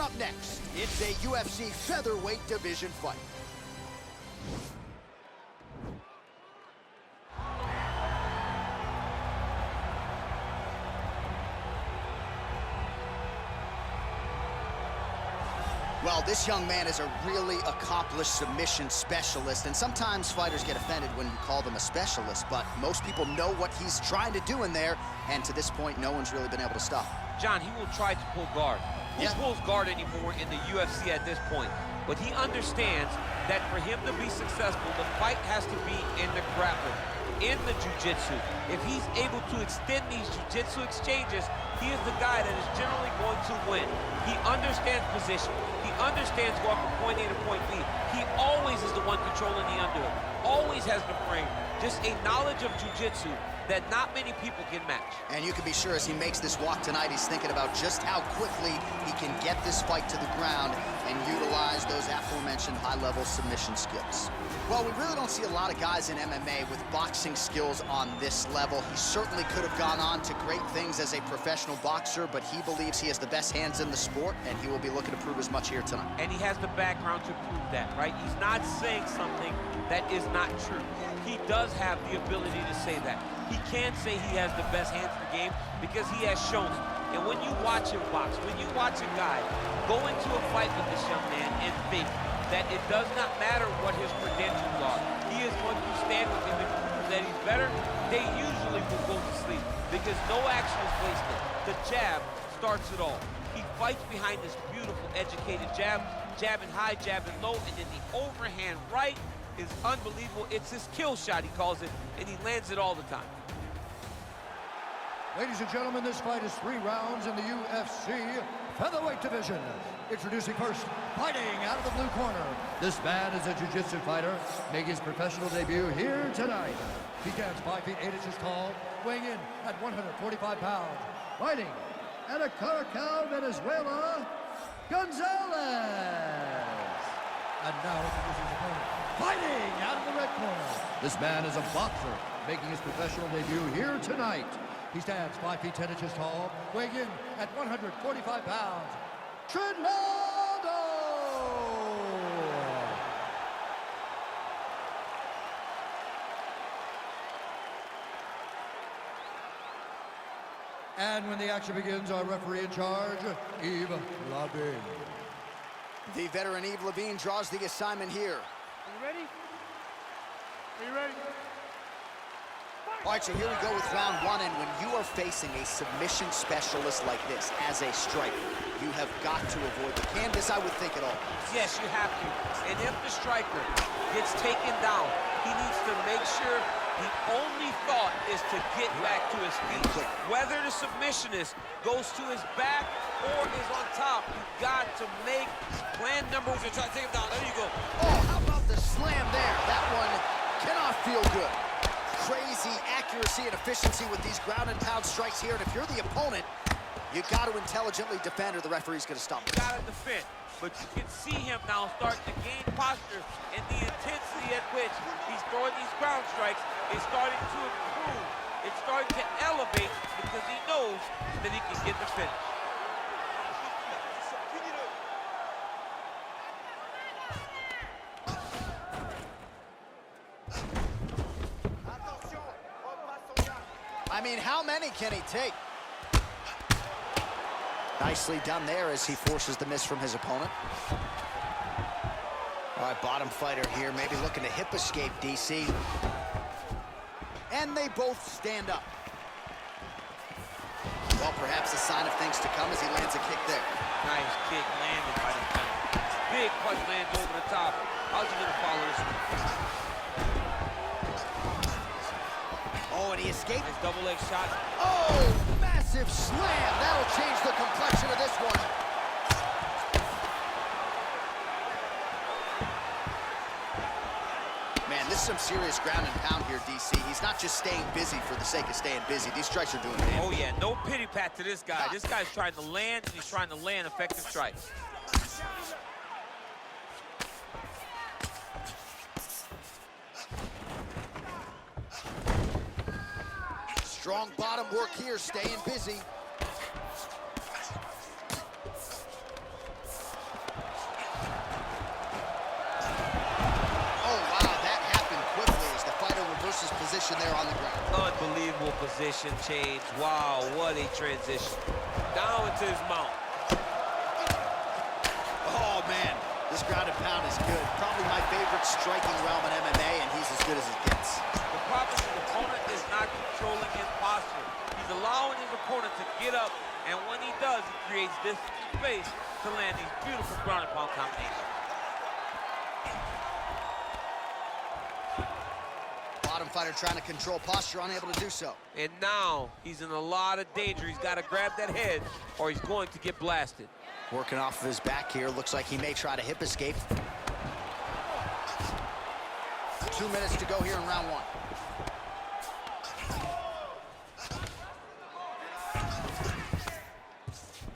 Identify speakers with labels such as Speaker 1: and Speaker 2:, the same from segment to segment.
Speaker 1: Up next, it's a UFC featherweight division fight. Well, this young man is a really accomplished submission specialist, and sometimes fighters get offended when you call them a specialist, but most people know what he's trying to do in there, and to this point, no one's really been able to stop him.
Speaker 2: John, he will try to pull guard. Who pulls guard anymore in the UFC at this point? But he understands that for him to be successful, the fight has to be in the grappling, in the jiu-jitsu. If he's able to extend these jiu-jitsu exchanges, he is the guy that is generally going to win. He understands position. He understands going from point A to point B. He always is the one controlling the underhook. Always has the frame. Just a knowledge of jiu-jitsu that not many people can match.
Speaker 1: And you can be sure as he makes this walk tonight, he's thinking about just how quickly he can get this fight to the ground and utilize those aforementioned high-level submission skills. Well, we really don't see a lot of guys in MMA with boxing skills on this level. He certainly could have gone on to great things as a professional boxer, but he believes he has the best hands in the sport, and he will be looking to prove as much here tonight.
Speaker 2: And he has the background to prove that, right? He's not saying something that is not true. He does have the ability to say that. He can say he has the best hands in the game because he has shown it. And when you watch him box, when you watch a guy go into a fight with this young man and think that it does not matter what his credentials are, he is going to stand with him and prove that he's better, they usually will go to sleep because no action is wasted. The jab starts it all. He fights behind this beautiful, educated jab, jabbing high, jabbing low, and then the overhand right is unbelievable. It's his kill shot, he calls it, and he lands it all the time.
Speaker 3: Ladies and gentlemen, this fight is 3 rounds in the UFC featherweight division. Introducing first, fighting out of the blue corner. This man is a jiu-jitsu fighter, making his professional debut here tonight. He stands 5 feet 8 inches tall, weighing in at 145 pounds. Fighting out of Caracas, Venezuela, Gonzalez. And now introducing his opponent, fighting out of the red corner. This man is a boxer, making his professional debut here tonight. He stands 5 feet 10 inches tall, weighing in at 145 pounds. Trinaldo! And when the action begins, our referee in charge, Yves Labine.
Speaker 1: The veteran Yves Labine draws the assignment here.
Speaker 4: Are you ready? Are you ready?
Speaker 1: All right, so here we go with round 1, and when you are facing a submission specialist like this as a striker, you have got to avoid the canvas, I would think, at all.
Speaker 2: Yes, you have to. And if the striker gets taken down, he needs to make sure the only thought is to get back to his feet. Whether the submissionist goes to his back or is on top, you've got to make plan number 1. Try to take him down. There you go.
Speaker 1: Oh, how about the slam there? That one cannot feel good. Crazy accuracy and efficiency with these ground and pound strikes here, and if you're the opponent, you got to intelligently defend or the referee's going to stop.
Speaker 2: You got to defend, but you can see him now starting to gain posture, and the intensity at which he's throwing these ground strikes is starting to improve. It's starting to elevate because he knows that he can get the finish.
Speaker 1: I mean, how many can he take? Nicely done there as he forces the miss from his opponent. All right, bottom fighter here, maybe looking to hip escape, DC. And they both stand up. Well, perhaps a sign of things to come as he lands a kick there.
Speaker 2: Nice kick landed by the time. Big punch lands over the top. How's he gonna follow this one?
Speaker 1: Oh, and he escaped.
Speaker 2: Nice double leg shot.
Speaker 1: Oh, massive slam. That'll change the complexion of this one. Man, this is some serious ground and pound here, DC. He's not just staying busy for the sake of staying busy. These strikes are doing damage.
Speaker 2: Oh, yeah, no pity pat to this guy. This guy's trying to land, and he's trying to land effective strikes.
Speaker 1: Strong bottom work here, staying busy.
Speaker 2: Unbelievable position change. Wow, what a transition. Down into his mount.
Speaker 1: Oh, man, this ground and pound is good. Probably my favorite striking realm in MMA, and he's as good as it gets.
Speaker 2: The problem is his opponent is not controlling his posture. He's allowing his opponent to get up, and when he does, he creates this space to land these beautiful ground and pound combinations.
Speaker 1: Bottom fighter trying to control posture, unable to do so.
Speaker 2: And now he's in a lot of danger. He's got to grab that head, or he's going to get blasted.
Speaker 1: Working off of his back here. Looks like he may try to hip escape. 2 minutes to go here in round one.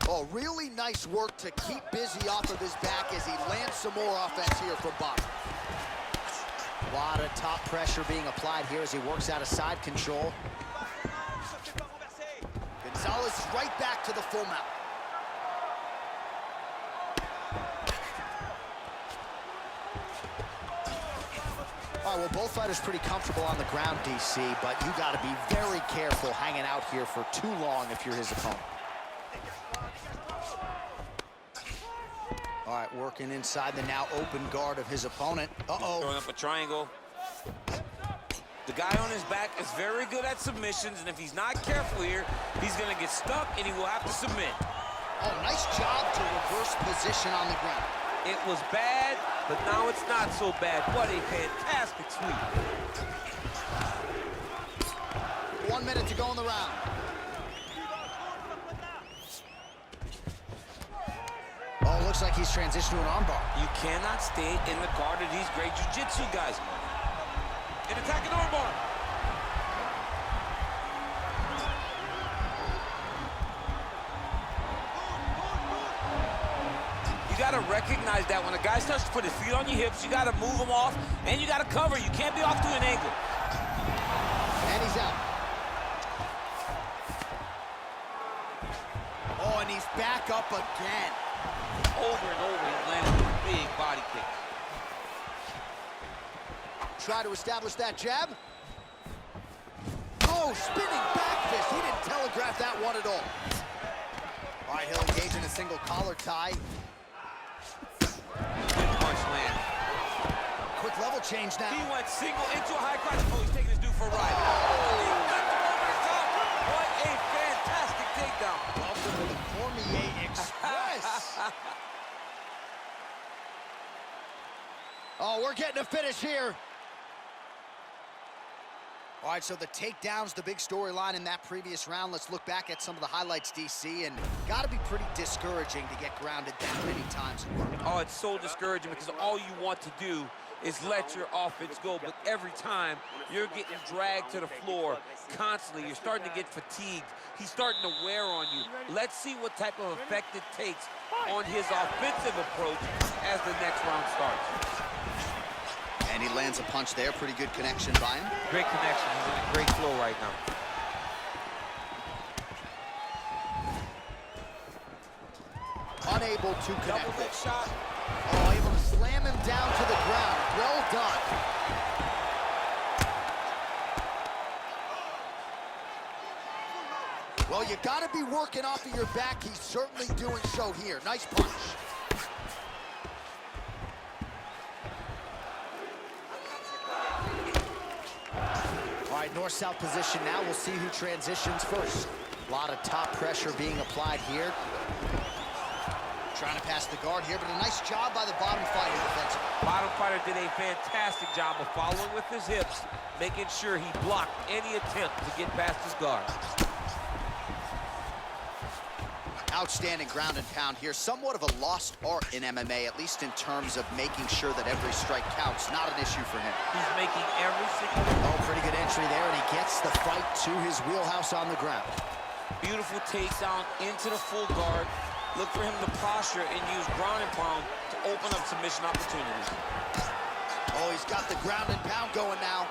Speaker 1: Oh, really nice work to keep busy off of his back as he lands some more offense here from bottom. A lot of top pressure being applied here as he works out of side control. Gonzalez is right back to the full mount. All right, well, both fighters pretty comfortable on the ground, DC, but you got to be very careful hanging out here for too long if you're his opponent. All right, working inside the now open guard of his opponent. Uh-oh.
Speaker 2: Throwing up a triangle. The guy on his back is very good at submissions, and if he's not careful here, he's going to get stuck, and he will have to submit.
Speaker 1: Oh, nice job to reverse position on the ground.
Speaker 2: It was bad, but now it's not so bad. What a fantastic sweep.
Speaker 1: 1 minute to go in the round. Oh, looks like he's transitioned to an armbar.
Speaker 2: You cannot stay in the guard of these great jiu-jitsu guys. An attacking armbar. You got to recognize that when a guy starts to put his feet on your hips, you got to move him off, and you got to cover. You can't be off to an angle.
Speaker 1: And he's out. Oh, and he's back up again.
Speaker 2: Over and over, he's landing big body kicks.
Speaker 1: Try to establish that jab. Oh, spinning back fist. He didn't telegraph that one at all. All right, he'll engage in a single collar tie.
Speaker 2: Good punch land.
Speaker 1: Quick level change now.
Speaker 2: He went single into a high crotch. Oh, he's taking his dude for a ride. Oh, he flipped him over the top. What a fantastic takedown.
Speaker 1: Welcome to the Cormier Express. Oh, we're getting a finish here. All right, so the takedown's the big storyline in that previous round. Let's look back at some of the highlights, DC, and got to be pretty discouraging to get grounded that many times.
Speaker 2: Oh, it's so discouraging because all you want to do is let your offense go, but every time you're getting dragged to the floor constantly. You're starting to get fatigued. He's starting to wear on you. Let's see what type of effect it takes on his offensive approach as the next round starts.
Speaker 1: And he lands a punch there. Pretty good connection by him.
Speaker 2: Great connection. He's in a great flow right now.
Speaker 1: Unable to connect.
Speaker 2: Double leg shot.
Speaker 1: Oh, able to slam him down to the ground. Well done. Well, you got to be working off of your back. He's certainly doing so here. Nice punch. All right, north-south position now. We'll see who transitions first. A lot of top pressure being applied here. Trying to pass the guard here, but a nice job by the bottom fighter defensively.
Speaker 2: Bottom fighter did a fantastic job of following with his hips, making sure he blocked any attempt to get past his guard.
Speaker 1: Outstanding ground and pound here. Somewhat of a lost art in MMA, at least in terms of making sure that every strike counts. Not an issue for him.
Speaker 2: He's making every single...
Speaker 1: Oh, pretty good entry there, and he gets the fight to his wheelhouse on the ground.
Speaker 2: Beautiful takedown into the full guard. Look for him to posture and use ground and pound to open up submission opportunities.
Speaker 1: Oh, he's got the ground and pound going now.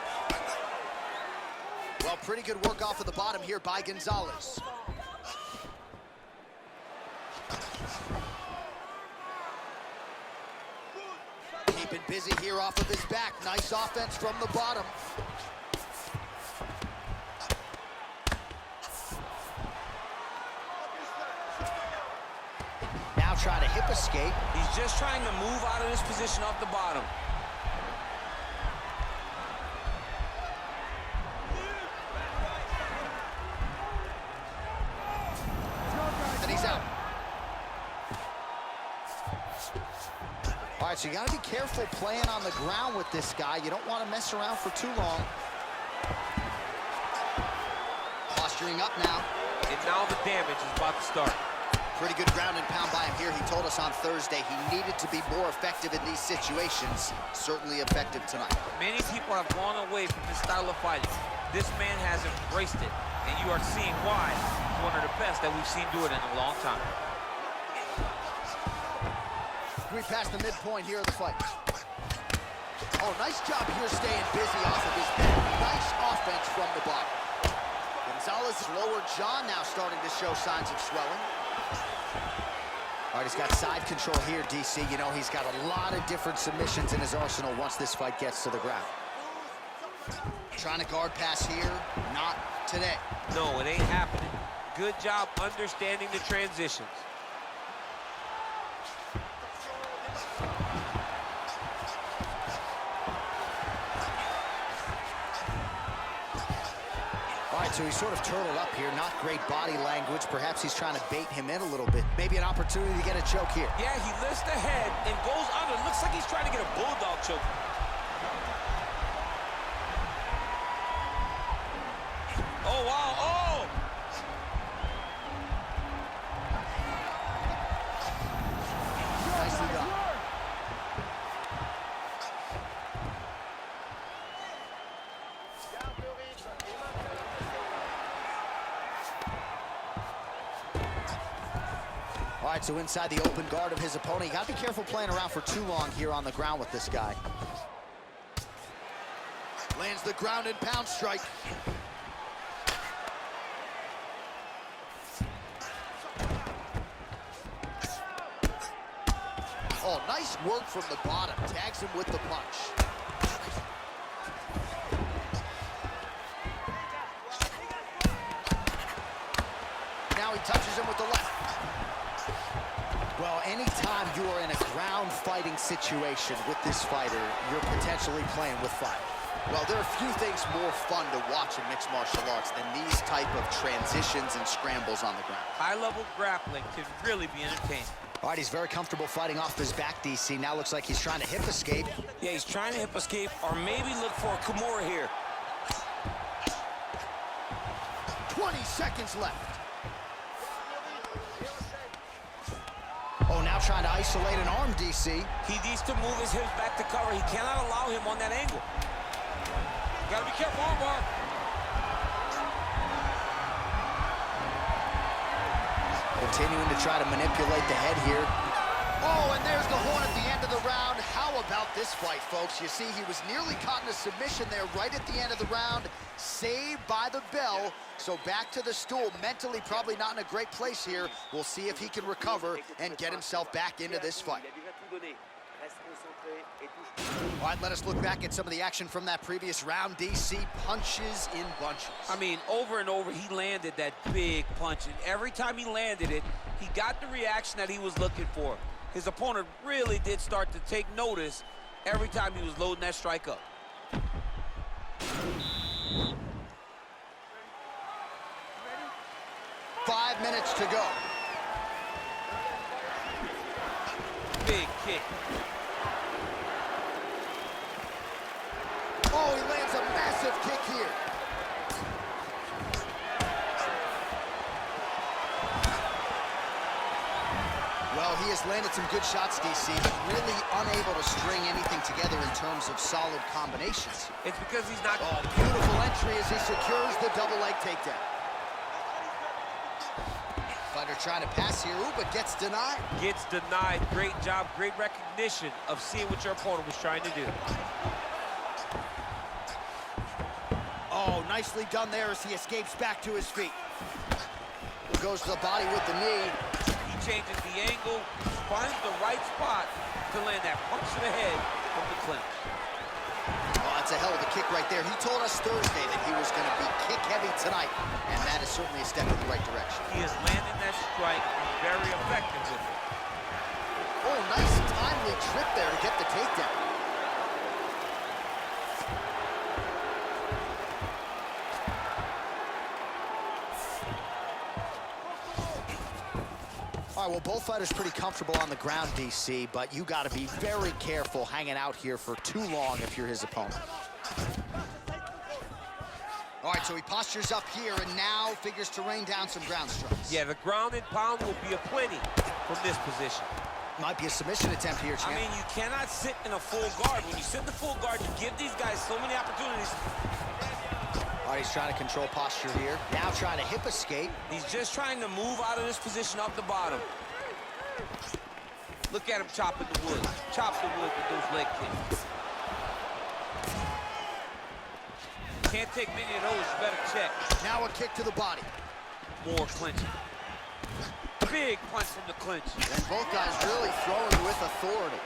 Speaker 1: Well, pretty good work off of the bottom here by Gonzalez. Keeping busy here off of his back. Nice offense from the bottom. try to hip escape.
Speaker 5: He's just trying to move out of this position off the bottom.
Speaker 1: And he's out. All right, so you got to be careful playing on the ground with this guy. You don't want to mess around for too long. Posturing up now.
Speaker 2: And now the damage is about to start.
Speaker 1: Pretty good ground and pound by him here. He told us on Thursday he needed to be more effective in these situations. Certainly effective tonight.
Speaker 2: Many people have gone away from this style of fighting. This man has embraced it, and you are seeing why he's one of the best that we've seen do it in a long time.
Speaker 1: We passed the midpoint here of the fight. Oh, nice job here staying busy off of his back. Nice offense from the bottom. Gonzalez's lower jaw now starting to show signs of swelling. All right, he's got side control here, DC. You know, he's got a lot of different submissions in his arsenal once this fight gets to the ground. Trying to guard pass here, not today.
Speaker 2: No, it ain't happening. Good job understanding the transitions.
Speaker 1: All right, so he's sort of turtled up here. Not great body language. Perhaps he's trying to bait him in a little bit. Maybe an opportunity to get a choke here.
Speaker 5: Yeah, he lifts the head and goes under. Looks like he's trying to get a bulldog choke. Oh, wow. Oh!
Speaker 1: Nicely done. All right, so inside the open guard of his opponent. You got to be careful playing around for too long here on the ground with this guy. Lands the ground and pound strike. Oh, nice work from the bottom. Tags him with the punch. Now he touches him with the left. Well, anytime you are in a ground fighting situation with this fighter, you're potentially playing with fire. Well, there are few things more fun to watch in mixed martial arts than these type of transitions and scrambles on the ground.
Speaker 2: High-level grappling can really be entertaining.
Speaker 1: All right, he's very comfortable fighting off his back, DC. Now looks like he's trying to hip escape.
Speaker 5: Yeah, he's trying to hip escape or maybe look for a Kimura here.
Speaker 1: 20 seconds left. Oh, now trying to isolate an arm, DC.
Speaker 5: He needs to move his hips back to cover. He cannot allow him on that angle. Gotta be careful, armbar.
Speaker 1: Continuing to try to manipulate the head here. Oh, and there's the horn at the end of the round. How about this fight, folks? You see, he was nearly caught in a submission there right at the end of the round. Saved by the bell. So back to the stool. Mentally probably not in a great place here. We'll see if he can recover and get himself back into this fight. All right, let us look back at some of the action from that previous round. DC punches in bunches.
Speaker 2: I mean, over and over, he landed that big punch. And every time he landed it, he got the reaction that he was looking for. His opponent really did start to take notice every time he was loading that strike up.
Speaker 1: 5 minutes to go.
Speaker 2: Big kick.
Speaker 1: Oh, he lands a massive kick here. Well, he has landed some good shots, DC, but really unable to string anything together in terms of solid combinations.
Speaker 2: It's because he's not...
Speaker 1: Oh, beautiful entry as he secures the double leg takedown. Fighter trying to pass here, ooh, but gets denied.
Speaker 2: Gets denied. Great job, great recognition of seeing what your opponent was trying to do.
Speaker 1: Oh, nicely done there as he escapes back to his feet. Goes to the body with the knee.
Speaker 2: He changes the angle, finds the right spot to land that punch to the head from the clinch.
Speaker 1: Oh, that's a hell of a kick right there. He told us Thursday that he was going to be kick-heavy tonight, and that is certainly a step in the right direction.
Speaker 2: He is landing that strike very effective with it.
Speaker 1: seemingly tripped there to get the takedown. All right, well, both fighters pretty comfortable on the ground, DC, but you got to be very careful hanging out here for too long if you're his opponent. All right, so he postures up here and now figures to rain down some ground strikes.
Speaker 2: Yeah, the ground and pound will be aplenty from this position.
Speaker 1: Might be a submission attempt here, champ.
Speaker 5: I mean, you cannot sit in a full guard. When you sit in the full guard, you give these guys so many opportunities.
Speaker 1: All right, he's trying to control posture here. Now trying to hip escape.
Speaker 5: He's just trying to move out of this position up the bottom.
Speaker 2: Look at him chopping the wood. Chop the wood with those leg kicks. Can't take many of those, you better check.
Speaker 1: Now a kick to the body.
Speaker 2: More clinching. Big punch from the clinch.
Speaker 1: And both guys really throwing with authority.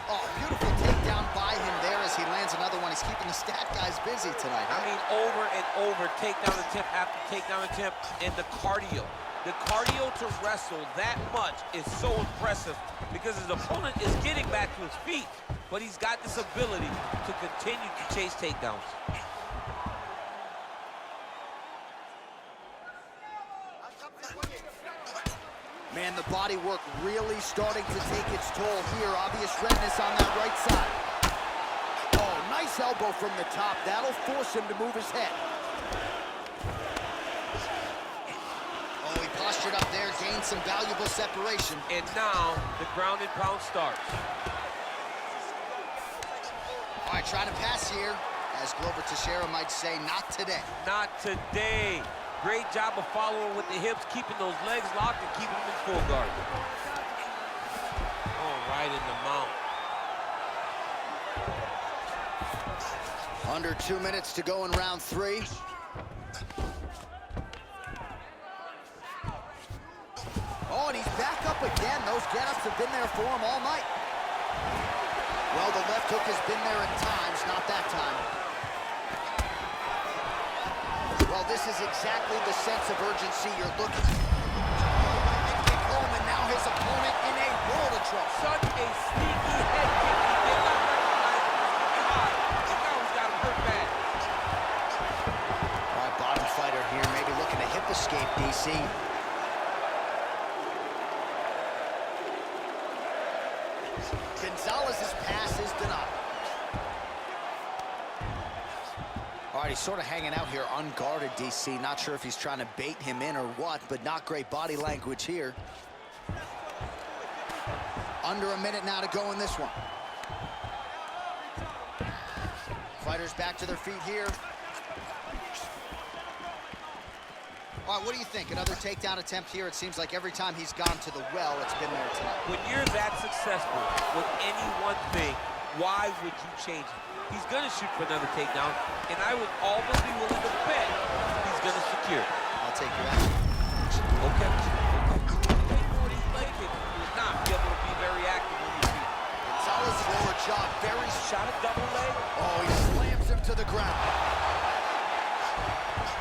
Speaker 1: Oh, beautiful takedown by him there as he lands another one. He's keeping the stat guys busy tonight.
Speaker 2: I mean, over and over, takedown attempt after takedown attempt, and the cardio. The cardio to wrestle that much is so impressive because his opponent is getting back to his feet, but he's got this ability to continue to chase takedowns.
Speaker 1: Man, the body work really starting to take its toll here. Obvious redness on that right side. Oh, nice elbow from the top. That'll force him to move his head. Oh, he postured up there, gained some valuable separation.
Speaker 2: And now, the ground and pound starts.
Speaker 1: All right, trying to pass here. As Glover Teixeira might say, not today.
Speaker 2: Not today. Great job of following with the hips, keeping those legs locked and keeping them in full guard. Oh, right in the mount.
Speaker 1: Under 2 minutes to go in round 3. Oh, and he's back up again. Those get-ups have been there for him all night. Well, the left hook has been there at times, not that time. Well, this is exactly the sense of urgency you're looking for. And now his opponent in a world of trouble.
Speaker 2: Such a sneaky head kick. He did not recognize it. And now he's got him hurt bad.
Speaker 1: All right, bottom fighter here, maybe looking to hip escape, DC. Gonzalez's pass is denied. All right, he's sort of hanging out here unguarded, DC. Not sure if he's trying to bait him in or what, but not great body language here. Under a minute now to go in this one. Fighters back to their feet here. All right, what do you think? Another takedown attempt here. It seems like every time he's gone to the well, it's been there tonight.
Speaker 2: When you're that successful with any one thing, why would you change it? He's going to shoot for another takedown, and I would almost be willing to bet he's going to secure it.
Speaker 1: I'll take your action.
Speaker 2: Okay. These leg kicks, you would not be able to be very active on your feet.
Speaker 1: Solid lower jaw, very
Speaker 2: Shot a double leg.
Speaker 1: Oh, he slams him to the ground.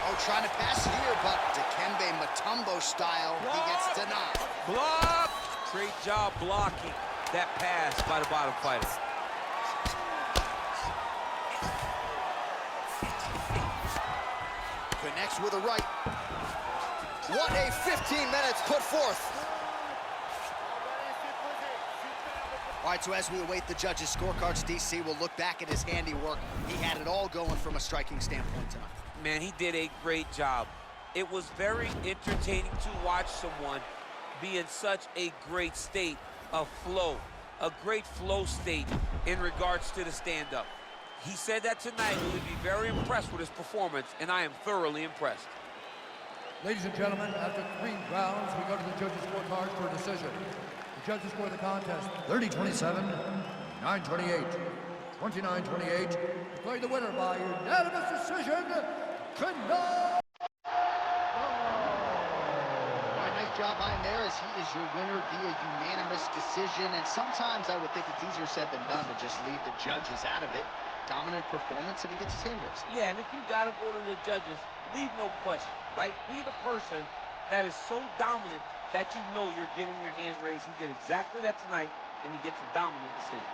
Speaker 1: Oh, trying to pass here, but Dikembe Mutombo style, he gets denied.
Speaker 2: Block! Great job blocking that pass by the bottom fighter.
Speaker 1: Connects with a right. What a 15 minutes put forth. All right, so as we await the judges' scorecards, DC will look back at his handiwork. He had it all going from a striking standpoint tonight.
Speaker 2: Man, he did a great job. It was very entertaining to watch someone be in such a great state of flow, a great flow state in regards to the stand-up. He said that tonight he would be very impressed with his performance, and I am thoroughly impressed.
Speaker 3: Ladies and gentlemen, after 3 rounds, we go to the judges' scorecards for a decision. The judges score the contest 30-27, 9-28, 29-28. Declaring the winner by unanimous decision, Trinaldo.
Speaker 1: Nice job by him there, as he is your winner via unanimous decision. And sometimes I would think it's easier said than done to just leave the judges out of it. Dominant performance, and he gets his hand raised.
Speaker 2: Yeah, and if you got to go to the judges, leave no question, right? Be the person that is so dominant that you know you're getting your hand raised. He did exactly that tonight, and he gets a dominant decision.